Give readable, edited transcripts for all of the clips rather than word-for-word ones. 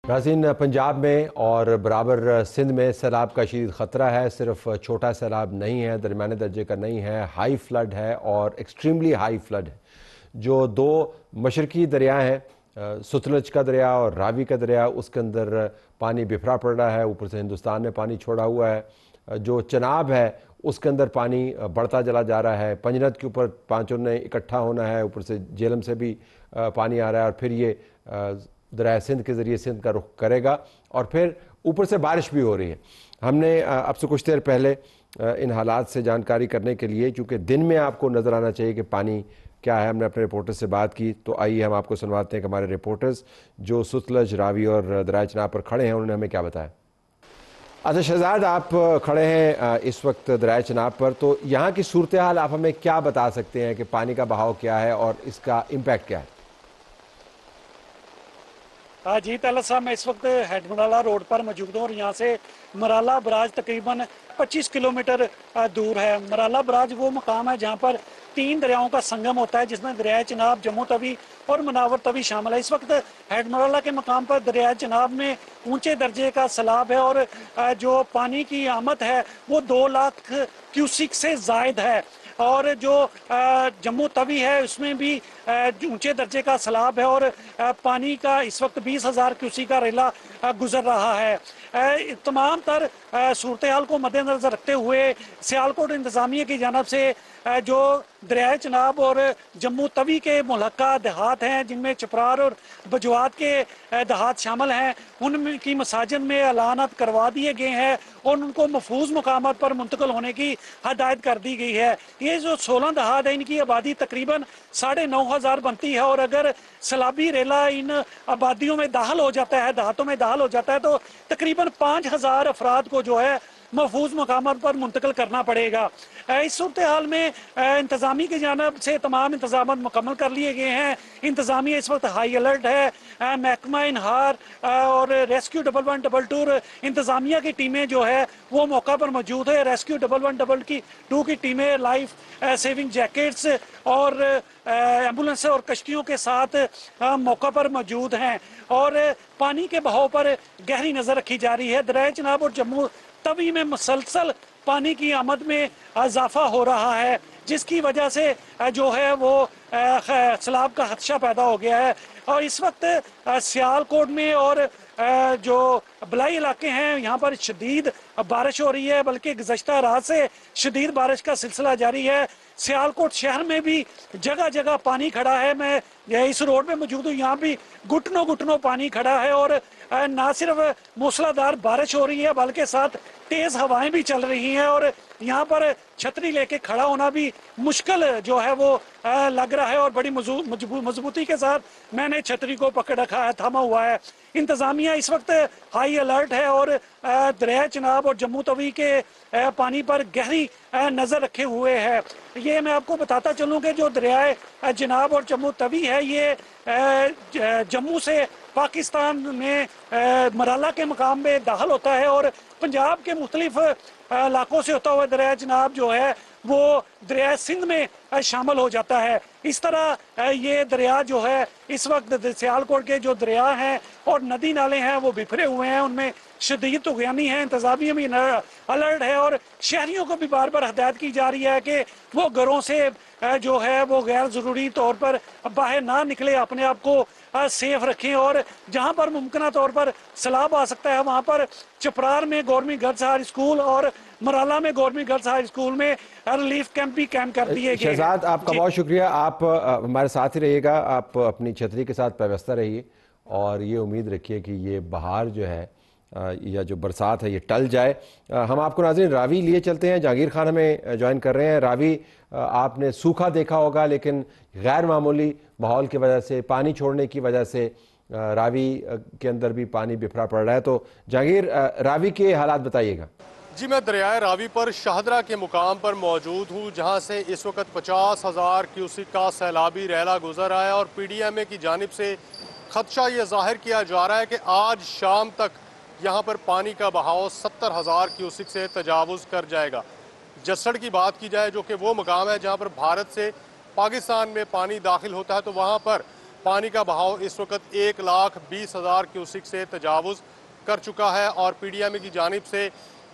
नाज़रीन, पंजाब में और बराबर सिंध में सैलाब का शदीद ख़तरा है। सिर्फ छोटा सैलाब नहीं है, दरमियाने दर्जे का नहीं है, हाई फ्लड है और एक्सट्रीमली हाई फ्लड है। जो दो मशरकी दरिया हैं, सतलज का दरिया और रावी का दरिया, उसके अंदर पानी बिफरा पड़ रहा है। ऊपर से हिंदुस्तान में पानी छोड़ा हुआ है। जो चनाब है उसके अंदर पानी बढ़ता चला जा रहा है। पंजनद के ऊपर पाँचों ने इकट्ठा होना है, ऊपर से जेलम से भी पानी आ रहा है और फिर ये दरिया सिंध के ज़रिए सिंध का रुख करेगा और फिर ऊपर से बारिश भी हो रही है। हमने अब से कुछ देर पहले इन हालात से जानकारी करने के लिए, चूँकि दिन में आपको नज़र आना चाहिए कि पानी क्या है, हमने अपने रिपोर्टर्स से बात की। तो आइए हम आपको सुनवाते हैं कि हमारे रिपोर्टर्स जो सतलज, रावी और दरिया चनाब पर खड़े हैं उन्होंने हमें क्या बताया। अच्छा शहजाद, आप खड़े हैं इस वक्त दरिया चनाब पर, तो यहाँ की सूरत हाल आप हमें क्या बता सकते हैं कि पानी का बहाव क्या है और इसका इम्पैक्ट क्या है? हाँ जी तलत साहब, मैं इस वक्त हेड मराला रोड पर मौजूद हूँ और यहाँ से मराला बराज तकरीबन 25 किलोमीटर दूर है। मराला बराज वो मकाम है जहाँ पर 3 दरियाओं का संगम होता है, जिसमें दरिया चनाब, जम्मू तवी और मुनावर तवी शामिल है। इस वक्त हेड मराला के मकाम पर दरिया चनाब में ऊंचे दर्जे का सैलाब है और जो पानी की आमद है वो 2 लाख क्यूसिक से जायद है। और जो जम्मू तवी है उसमें भी ऊंचे दर्जे का सैलाब है और पानी का इस वक्त 20,000 क्यूसी का रेला गुजर रहा है। तमाम तर सूरत हाल को मद्देनजर रखते हुए सियालकोट इंतजामिया की जानब से जो दरिया चनाब और जम्मू तवी के मुल्हका देहात हैं, जिनमें चपरार और बजवात के देहात शामिल हैं, उनकी मसाजिद में ऐलानात करवा दिए गए हैं और उनको महफूज मकामात पर मुंतकिल होने की हदायत कर दी गई है। ये जो 16 देहात है, इनकी आबादी तकरीबन 9,500 बनती है और अगर सैलाबी रेला इन आबादियों में दाखिल हो जाता है, देहातों में दाखिल हो जाता है, तो तकरीबन 5,000 अफराद को जो है महफूज मकामात पर मुंतकिल करना पड़ेगा। इस सूरत हाल में इंतजामी की जानब से तमाम इंतजाम मुकम्मल कर लिए गए हैं। इंतजामिया इस वक्त हाई अलर्ट है। महकमा इनहार और रेस्क्यू 1112 इंतजामिया की टीमें जो है वो मौका पर मौजूद है। रेस्क्यू 1112 की टीमें लाइफ सेविंग जैकेट्स और एम्बुलेंस और कश्तियों के साथ मौका पर मौजूद हैं और पानी के बहाव पर गहरी नज़र रखी जा रही है। दरिया चनाब और जम्मू तवी में मुसलसल पानी की आमद में इजाफा हो रहा है, जिसकी वजह से जो है वो सैलाब का खदशा पैदा हो गया है। और इस वक्त सियालकोट में और जो बलाई इलाके हैं यहाँ पर शदीद बारिश हो रही है, बल्कि गुज़श्ता रात से शदीद बारिश का सिलसिला जारी है। सियालकोट शहर में भी जगह जगह पानी खड़ा है। मैं इस रोड पे मौजूद हूँ, यहाँ भी घुटनों घुटनों पानी खड़ा है और ना सिर्फ मूसलाधार बारिश हो रही है बल्कि साथ तेज हवाएं भी चल रही हैं और यहाँ पर छतरी लेके खड़ा होना भी मुश्किल जो है वो लग रहा है और बड़ी मजबूती के साथ मैंने छतरी को पकड़ रखा है, थमा हुआ है। इंतजामिया इस वक्त हाई अलर्ट है और दरिया चनाब और जम्मू तवी के पानी पर गहरी नज़र रखे हुए है। ये मैं आपको बताता चलूँ कि जो दरिया चनाब और जम्मू तवी है ये जम्मू से पाकिस्तान में मराला के मकाम में दाखिल होता है और पंजाब के मुख्तलिफ इलाकों से होता हुआ दरिया चनाब जो है वो दरिया सिंध में शामिल हो जाता है। इस तरह ये दरिया जो है इस वक्त सियालकोट के जो दरिया हैं और नदी नाले हैं वो बिखरे हुए हैं, उनमें शदीद तुग़यानी है। इंतज़ामिया भी अलर्ट है और शहरियों को भी बार बार हदायत की जा रही है कि वो घरों से जो है वो गैर ज़रूरी तौर पर बाहर ना निकले, अपने आप को सेफ रखें और जहाँ पर मुमकिन तौर पर सैलाब आ सकता है वहाँ पर चपरार में गवर्नमेंट गर्ल्स हाई स्कूल और मराला में गवर्नमेंट गर्ल्स हाई स्कूल में रिलीफ कैंप भी कैंप कर दिए गए। शहजाद, आपका बहुत शुक्रिया। आप हमारे साथ ही रहिएगा, आप अपनी छतरी के साथ व्यवस्था रहिए और ये उम्मीद रखिए कि ये बहार जो है या जो बरसात है ये टल जाए। हम आपको नाज़रीन रावी लिए चलते हैं। जहांगीर खान हमें ज्वाइन कर रहे हैं। रावी आपने सूखा देखा होगा, लेकिन गैर मामूली माहौल की वजह से, पानी छोड़ने की वजह से रावी के अंदर भी पानी बिफरा पड़ रहा है। तो जहांगीर, रावी के हालात बताइएगा। जी, मैं दरियाए रावी पर शाहदरा के मुकाम पर मौजूद हूँ, जहाँ से इस वक्त 50,000 क्यूसिक का सैलाबी रैला गुजर रहा है और PDMA की जानिब से खदशा ये जाहिर किया जा रहा है कि आज शाम तक यहाँ पर पानी का बहाव 70,000 क्यूसिक से तजावुज़ कर जाएगा। जसड़ की बात की जाए, जो कि वो मुकाम है जहाँ पर भारत से पाकिस्तान में पानी दाखिल होता है, तो वहाँ पर पानी का बहाव इस वक्त 1,20,000 क्यूसिक से तजावुज़ कर चुका है और PDMA की जानिब से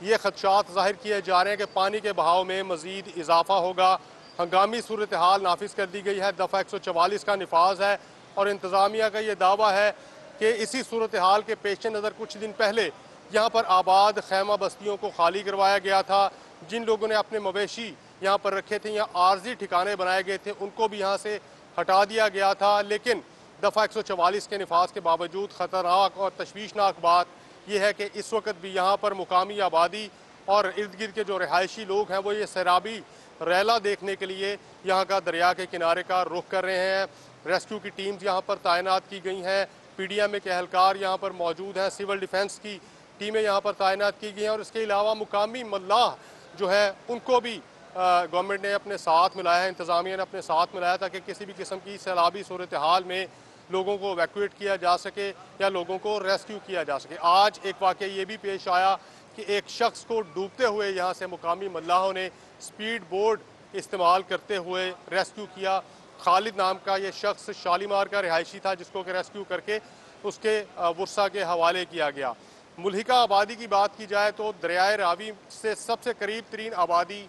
ये खदशात ज़ाहिर किए जा रहे हैं कि पानी के बहाव में मज़ीद इजाफा होगा। हंगामी सूरत हाल नाफिज कर दी गई है, दफ़ा 144 का निफाज है और इंतज़ामिया का ये दावा है कि इसी सूरत हाल के पेश नज़र कुछ दिन पहले यहाँ पर आबाद खैमा बस्तियों को खाली करवाया गया था। जिन लोगों ने अपने मवेशी यहाँ पर रखे थे, यहाँ आर्जी ठिकाने बनाए गए थे, उनको भी यहाँ से हटा दिया गया था। लेकिन दफ़ा 144 के निफाज के बावजूद ख़तरनाक और तशवीशनाक बात यह है कि इस वक्त भी यहाँ पर मुकामी आबादी और इर्द गिर्द के जो रिहायशी लोग हैं वो ये सैराबी रैला देखने के लिए यहाँ का दरिया के किनारे का रुख कर रहे हैं। रेस्क्यू की टीम्स यहाँ पर तैनात की गई हैं, PDMA के एहलकार यहाँ पर मौजूद हैं, सिविल डिफेंस की टीमें यहाँ पर तैनात की गई हैं और इसके अलावा मुकामी मल्लाह जो है उनको भी गवर्नमेंट ने अपने साथ मिलाया है, इंतज़ामिया ने अपने साथ मिलाया ताकि किसी भी किस्म की सैलाबी सूरत हाल में लोगों को इवैक्यूएट किया जा सके या लोगों को रेस्क्यू किया जा सके। आज एक वाक़या ये भी पेश आया कि एक शख्स को डूबते हुए यहाँ से मुकामी मल्लाहों ने स्पीड बोट इस्तेमाल करते हुए रेस्क्यू किया। खालिद नाम का ये शख्स शालीमार का रिहायशी था जिसको कि रेस्क्यू करके उसके वर्सा के हवाले किया गया। मुल्हिका आबादी की बात की जाए तो दरियाए रावी से सबसे करीब तरीन आबादी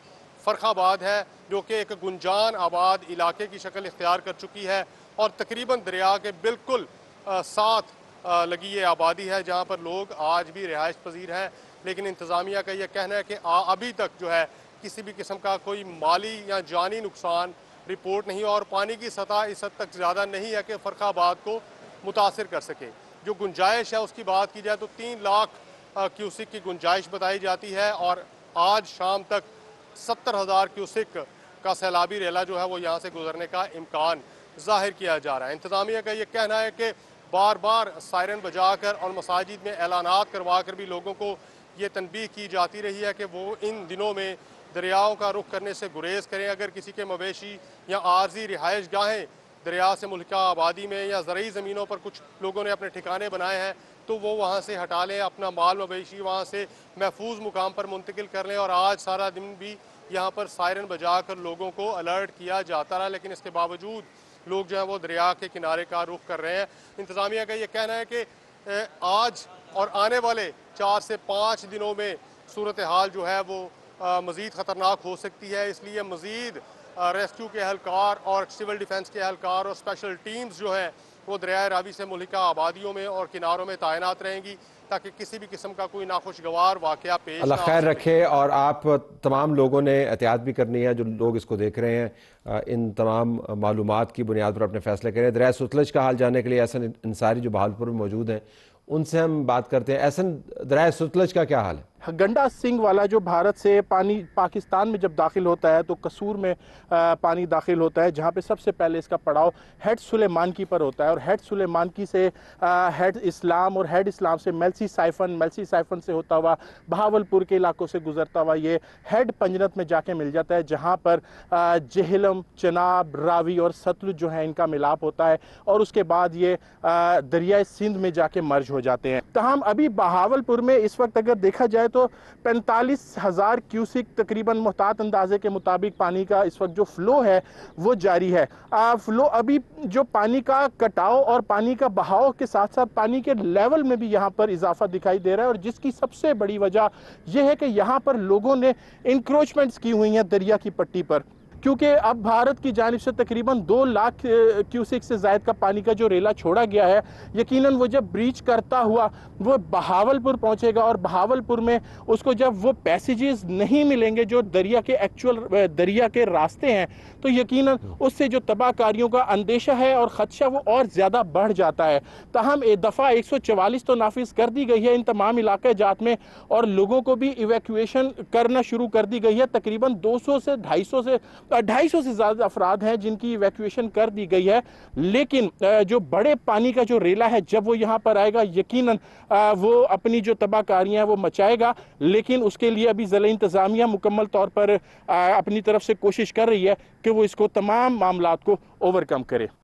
फ़र्खाबाद है जो कि एक गुंजान आबाद इलाके की शक्ल इख्तियार कर चुकी है और तकरीबन दरिया के बिल्कुल साथ लगी ये आबादी है जहाँ पर लोग आज भी रिहाइश पजीर हैं। लेकिन इंतज़ामिया का ये कहना है कि अभी तक जो है किसी भी किस्म का कोई माली या जानी नुकसान रिपोर्ट नहीं और पानी की सतह इस हद तक ज़्यादा नहीं है कि फ़र्खाबाद को मुतासिर कर सके। जो गुंजाइश है उसकी बात की जाए तो 3 लाख क्यूसिक की गुंजाइश बताई जाती है और आज शाम तक 70,000 क्यूसिक का सैलाबी रेला जो है वो यहाँ से गुजरने का इम्कान जाहिर किया जा रहा है। इंतज़ामिया का ये कहना है कि बार बार सायरन बजाकर और मसाजिद में ऐलानात करवा कर भी लोगों को ये तनबीह की जाती रही है कि वो इन दिनों में दरियाओं का रुख करने से गुरेज करें। अगर किसी के मवेशी या आर्जी रिहाइश गाहें दरिया से मुल्का आबादी में या ज़रई ज़मीनों पर कुछ लोगों ने अपने ठिकाने बनाए हैं तो वो वहाँ से हटा लें, अपना माल मवेशी वहाँ से महफूज मुकाम पर मुंतकिल कर लें। और आज सारा दिन भी यहाँ पर सायरन बजा कर लोगों को अलर्ट किया जाता रहा, लेकिन इसके बावजूद लोग जो है वो दरिया के किनारे का रुख कर रहे हैं। इंतज़ामिया का ये कहना है कि आज और आने वाले 4 से 5 दिनों में सूरत हाल जो है वो मज़ीद ख़तरनाक हो सकती है। इसलिए मज़ीद रेस्क्यू के एहलकार और सिविल डिफेंस के एहलकार और स्पेशल टीम्स जो है वो दरियाए रावी से मुल्का आबादियों में और किनारों में तैनात रहेंगी ताकि किसी भी किस्म का कोई नाखुशगवार वाक़या पेश अल्लाह खैर रखे। और आप तमाम लोगों ने एहतियात भी करनी है, जो लोग इसको देख रहे हैं इन तमाम मालूमात की बुनियाद पर अपने फैसले करें। दरिया सतलज का हाल जानने के लिए एहसन अंसारी जो बहावलपुर में मौजूद हैं उनसे हम बात करते हैं। एहसन, दरिया सतलज का क्या हाल है? गंडा सिंह वाला जो भारत से पानी पाकिस्तान में जब दाखिल होता है तो कसूर में पानी दाखिल होता है, जहाँ पे सबसे पहले इसका पड़ाव हेड सुलेमान की पर होता है और हेड सुलेमान की से हेड इस्लाम और हेड इस्लाम से मेल्सी साइफन से होता हुआ बहावलपुर के इलाकों से गुजरता हुआ ये हेड पंजनत में जाके मिल जाता है, जहाँ पर जेहलम, चनाब, रावी और सतलुज जो है इनका मिलाप होता है और उसके बाद ये दरियाए सिंध में जाके मर्ज हो जाते हैं। तमाम अभी बहावलपुर में इस वक्त अगर देखा जाए तो 45,000 क्यूसिक तकरीबन मुहतात अंदाजे के मुताबिक पानी का इस वक्त जो फ्लो है वो जारी है। फ्लो अभी जो पानी का कटाव और पानी का बहाव के साथ साथ पानी के लेवल में भी यहाँ पर इजाफा दिखाई दे रहा है और जिसकी सबसे बड़ी वजह यह है कि यहाँ पर लोगों ने इंक्रोचमेंट्स की हुई हैं दरिया की पट्टी पर, क्योंकि अब भारत की जानिब से तकरीबन 2 लाख क्यूसिक से ज़ायद का पानी का जो रेला छोड़ा गया है, यकीनन वो जब ब्रीच करता हुआ वो बहावलपुर पहुंचेगा और बहावलपुर में उसको जब वो पैसेजेस नहीं मिलेंगे जो दरिया के एक्चुअल दरिया के रास्ते हैं, तो यकीनन उससे जो तबाहकारियों का अंदेशा है और ख़दशा वो और ज़्यादा बढ़ जाता है। ताहम एक दफ़ा 144 तो नाफिज कर दी गई है इन तमाम इलाके जात में और लोगों को भी इवैक्यूएशन करना शुरू कर दी गई है। तकरीबन 200 से 250 से ज़्यादा अफराद हैं जिनकी इवैक्यूएशन कर दी गई है, लेकिन जो बड़े पानी का जो रेला है जब वो यहाँ पर आएगा यकीनन वो अपनी जो तबाहकारियाँ हैं वो मचाएगा, लेकिन उसके लिए अभी ज़िला इंतज़ामिया मुकम्मल तौर पर अपनी तरफ से कोशिश कर रही है कि वो इसको तमाम मामलात को ओवरकम करे।